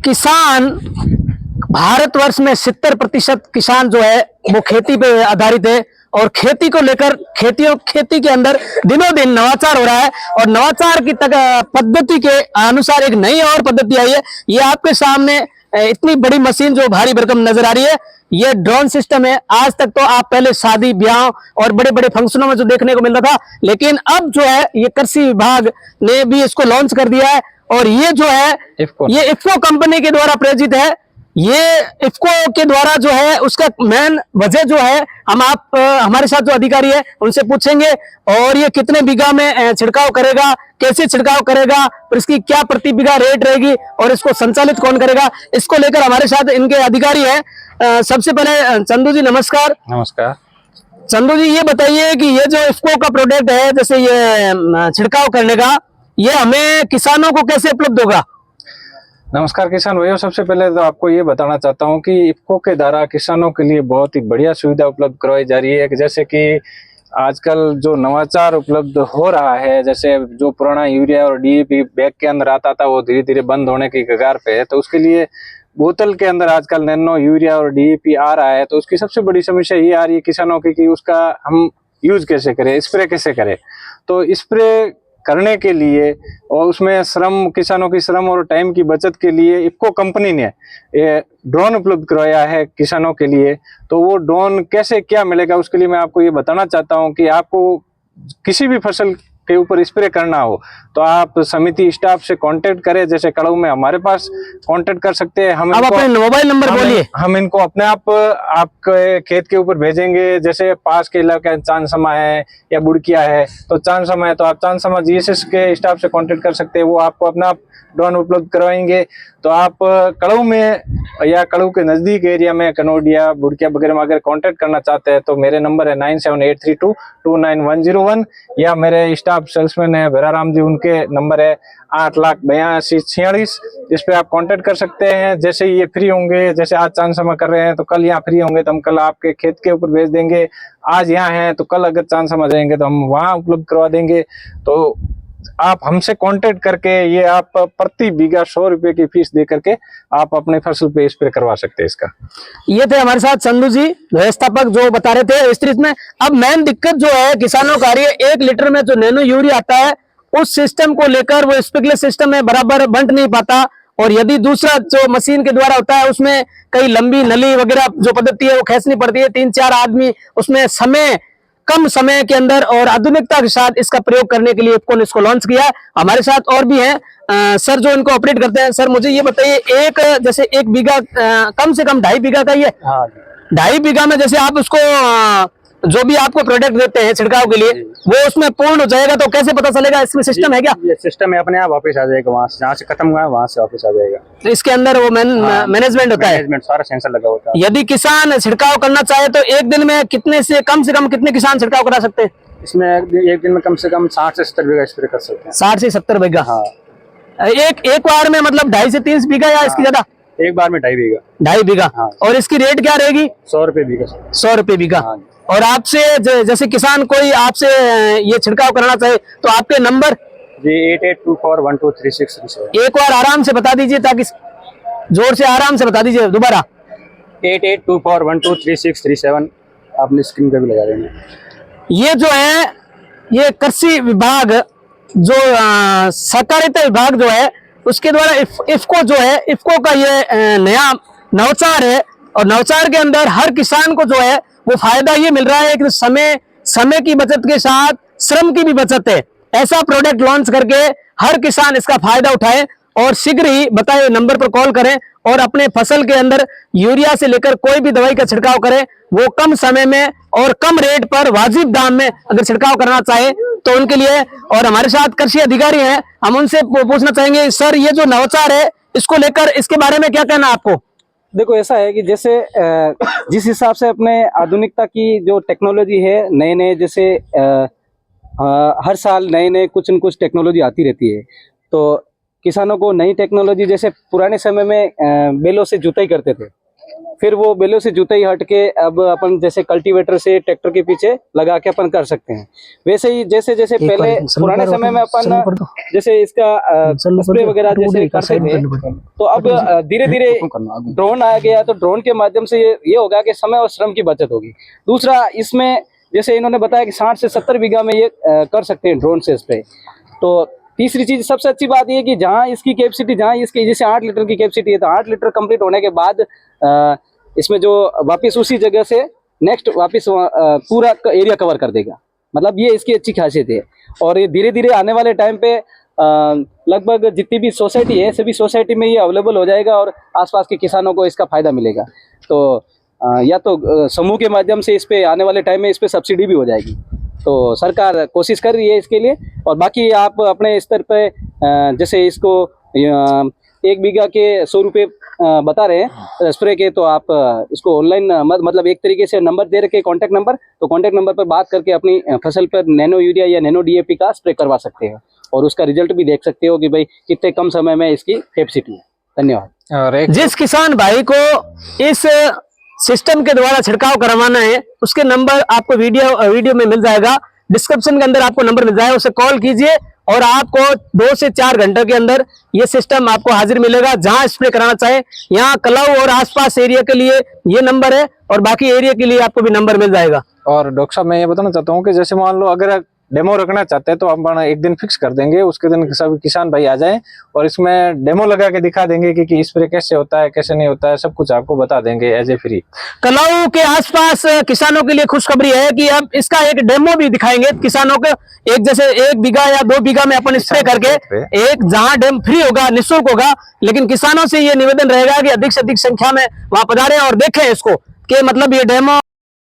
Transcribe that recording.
किसान भारतवर्ष में 70% किसान जो है वो खेती पे आधारित है और खेती को लेकर खेती के अंदर दिनों दिन नवाचार हो रहा है और नवाचार की पद्धति के अनुसार एक नई और पद्धति आई है। ये आपके सामने इतनी बड़ी मशीन जो भारी भरकम नजर आ रही है, ये ड्रोन सिस्टम है। आज तक तो आप पहले शादी ब्याह और बड़े बड़े फंक्शनों में जो देखने को मिल रहा था, लेकिन अब जो है ये कृषि विभाग ने भी इसको लॉन्च कर दिया है और ये जो है ये इफ्को कंपनी के द्वारा प्रेरित है। ये इफ्को के द्वारा जो है उसका मेन वजह जो है हमारे साथ जो अधिकारी है उनसे पूछेंगे और ये कितने बीघा में छिड़काव करेगा, कैसे छिड़काव करेगा और इसकी क्या प्रति बीघा रेट रहेगी और इसको संचालित कौन करेगा, इसको लेकर हमारे साथ इनके अधिकारी हैं। सबसे पहले चंदू जी नमस्कार। नमस्कार चंदू जी, ये बताइए कि ये जो इफ्को का प्रोडक्ट है जैसे ये छिड़काव करने का, ये हमें किसानों को कैसे उपलब्ध होगा? नमस्कार किसान भाइयों, सबसे पहले तो आपको ये बताना चाहता हूँ कि इफ्को के द्वारा किसानों के लिए बहुत ही बढ़िया सुविधा उपलब्ध करवाई जा रही है। जैसे कि आजकल जो नवाचार उपलब्ध हो रहा है, जैसे जो पुराना यूरिया और डीएपी बैग के अंदर आता था वो धीरे धीरे बंद होने की कगार पे है, तो उसके लिए बोतल के अंदर आजकल नैनो यूरिया और डीएपी आ रहा है। तो उसकी सबसे बड़ी समस्या ये आ रही है किसानों की कि उसका हम यूज कैसे करें, स्प्रे कैसे करें। तो स्प्रे करने के लिए और उसमें किसानों की श्रम और टाइम की बचत के लिए इफ्को कंपनी ने ये ड्रोन उपलब्ध करवाया है किसानों के लिए। तो वो ड्रोन कैसे क्या मिलेगा उसके लिए मैं आपको ये बताना चाहता हूँ कि आपको किसी भी फसल के ऊपर स्प्रे करना हो तो आप समिति स्टाफ से कांटेक्ट करें। जैसे कड़ऊ में हमारे पास कांटेक्ट कर सकते हैं। हम अपने मोबाइल नंबर बोलिए। हम इनको अपने आप आपके खेत के ऊपर भेजेंगे। जैसे पास के इलाके चांदसमा है या बुड़किया है, तो चांदसमा है तो आप चांदसमा जीएसएस के स्टाफ से कांटेक्ट कर सकते हैं, वो आपको अपना ड्रोन उपलब्ध करवाएंगे। तो आप कड़ऊ में या कड़ऊ के नजदीक एरिया में कनौडिया बुड़किया वगैरह में अगर कांटेक्ट करना चाहते हैं तो मेरे नंबर है 9783229101 या मेरे स्टाफ सेल्समैन है भेराराम जी, उनके नंबर है 8,82,46। इस पे आप कांटेक्ट कर सकते हैं। जैसे ये फ्री होंगे, जैसे आज चांदसमा कर रहे हैं तो कल यहाँ फ्री होंगे तो हम कल आपके खेत के ऊपर भेज देंगे। आज यहाँ हैं तो कल अगर चांदसमा जाएंगे तो हम वहाँ उपलब्ध करवा देंगे। तो आप हमसे कांटेक्ट करके ये आप प्रति बीघा 100 रुपए की फीस दे करके आप अपने फसल पे स्प्रे करवा सकते हैं इसका। ये थे हमारे साथ चंदू जी व्यवस्थापक जो बता रहे थे विस्तृत में। अब मेन दिक्कत जो है किसानों का आ रही है, 1 लीटर में जो नैनो यूरिया आता है उस सिस्टम को लेकर वो स्प्रिंकलर सिस्टम में बराबर बंट नहीं पाता और यदि दूसरा जो मशीन के द्वारा होता है उसमें कई लंबी नली वगैरह जो पद्धति है वो खींचनी पड़ती है। 3-4 आदमी उसमें कम समय के अंदर और आधुनिकता के साथ इसका प्रयोग करने के लिए इफ्को ने इसको लॉन्च किया है। हमारे साथ और भी हैं सर जो इनको ऑपरेट करते हैं। सर मुझे ये बताइए, जैसे 1 बीघा कम से कम 2.5 बीघा का ही है। 2.5 बीघा में जैसे आप उसको जो भी आपको प्रोडक्ट देते हैं छिड़काव के लिए वो उसमें पूर्ण हो जाएगा तो कैसे पता चलेगा? इसमें सिस्टम है क्या? ये सिस्टम है, अपने आप वापस आ जाएगा, वहाँ से खत्म हुआ है वहाँ से वापस आ जाएगा। तो इसके अंदर वो मैनेजमेंट होता है, सारा सेंसर लगा होता है। यदि किसान छिड़काव करना चाहे तो एक दिन में कम से कम कितने किसान छिड़काव करा सकते हैं? इसमें एक दिन में कम से कम 60 से 70 बीघा स्प्रे कर सकते हैं। 60 से 70 बीघा? हाँ। एक बार में मतलब 2.5 से 3 बीघा या इसकी ज्यादा? एक बार में 2.5 बीघा। 2.5 बीघा। हाँ। और इसकी रेट क्या रहेगी? 100 रुपए बीघा। 100 रुपए बीघा। हाँ। और आपसे जैसे किसान कोई आपसे ये छिड़काव कराना चाहे तो आपके नंबर जी 8824123637। एक बार आराम से बता दीजिए, ताकि जोर से आराम से बता दीजिए दोबारा। 8824123637 आपने स्क्रीन पे भी लगा देंगे। ये जो है ये कृषि विभाग जो सहकारिता विभाग जो है उसके द्वारा इफ्को जो है, इफ्को का ये नया नवचार है और नवचार के अंदर हर किसान को जो है वो फायदा ये मिल रहा है कि समय की बचत के साथ श्रम की भी बचत है। ऐसा प्रोडक्ट लॉन्च करके हर किसान इसका फायदा उठाए और शीघ्र ही बताए नंबर पर कॉल करें और अपने फसल के अंदर यूरिया से लेकर कोई भी दवाई का छिड़काव करें। वो कम समय में और कम रेट पर वाजिब दाम में अगर छिड़काव करना चाहे तो उनके लिए। और हमारे साथ कृषि अधिकारी हैं, हम उनसे पूछना चाहेंगे, सर ये जो नवाचार है इसको लेकर इसके बारे में क्या कहना आपको? देखो ऐसा है कि जैसे जिस हिसाब से अपने आधुनिकता की जो टेक्नोलॉजी है, नए जैसे हर साल नए कुछ न कुछ टेक्नोलॉजी आती रहती है। तो किसानों को नई टेक्नोलॉजी, जैसे पुराने समय में बैलों से जुताई करते थे फिर वो बेलों से जुताई हट के अब अपन जैसे कल्टीवेटर से ट्रैक्टर के पीछे लगा के अपन कर सकते हैं। वैसे ही जैसे जैसे पहले पुराने समय में अपन जैसे इसका स्प्रे वगैरह जैसे करते थे, तो अब धीरे धीरे ड्रोन आ गया, तो ड्रोन के माध्यम से ये होगा कि समय और श्रम की बचत होगी। दूसरा, इसमें जैसे इन्होंने बताया कि 60 से 70 बीघा में ये कर सकते हैं ड्रोन से स्प्रे। तो तीसरी चीज सबसे अच्छी बात ये कि जहाँ इसकी कैपेसिटी, जहाँ इसकी जैसे 8 लीटर की कैपेसिटी है, तो 8 लीटर कंप्लीट होने के बाद इसमें जो वापस उसी जगह से नेक्स्ट वापस पूरा एरिया कवर कर देगा। मतलब ये इसकी अच्छी खासियत है। और ये धीरे धीरे आने वाले टाइम पे लगभग जितनी भी सोसाइटी है सभी सोसाइटी में ये अवेलेबल हो जाएगा और आसपास के किसानों को इसका फायदा मिलेगा। तो या तो समूह के माध्यम से इस पे आने वाले टाइम में इस पे सब्सिडी भी हो जाएगी। तो सरकार कोशिश कर रही है इसके लिए। और बाकी आप अपने स्तर पे जैसे इसको 1 बीघा के 100 रुपये बता रहे हैं स्प्रे के, तो आप इसको ऑनलाइन मतलब एक तरीके से नंबर दे रखे कॉन्टैक्ट नंबर, तो कॉन्टैक्ट नंबर पर बात करके अपनी फसल पर नैनो यूरिया या नैनो DAP का स्प्रे करवा सकते हैं और उसका रिजल्ट भी देख सकते हो कि भाई कितने कम समय में इसकी कैपेसिटी है। धन्यवाद। और जिस किसान भाई को इस सिस्टम के द्वारा छिड़काव करवाना है उसके नंबर आपको वीडियो में मिल जाएगा, डिस्क्रिप्शन के अंदर आपको नंबर मिल जाएगा, उसे कॉल कीजिए और आपको 2 से 4 घंटे के अंदर ये सिस्टम आपको हाजिर मिलेगा। जहां स्प्रे कराना चाहे, यहाँ कलाऊ और आसपास एरिया के लिए ये नंबर है और बाकी एरिया के लिए आपको भी नंबर मिल जाएगा। और डॉक्टर साहब मैं ये बताना चाहता हूँ कि जैसे मान लो अगर डेमो रखना चाहते हैं तो हम एक दिन फिक्स कर देंगे, उसके दिन सभी किसान भाई आ जाएं और इसमें डेमो लगा के दिखा देंगे कि स्प्रे कैसे होता है कैसे नहीं होता है, सब कुछ आपको बता देंगे एज ए फ्री। कलाऊ के आसपास किसानों के लिए खुशखबरी है कि अब इसका एक डेमो भी दिखाएंगे किसानों को। एक जैसे 1 बीघा या 2 बीघा में अपन स्प्रे करके एक जहां डेम फ्री होगा, निःशुल्क होगा, लेकिन किसानों से ये निवेदन रहेगा कि अधिक से अधिक संख्या में वहां पधारें और देखें इसको कि मतलब ये डेमो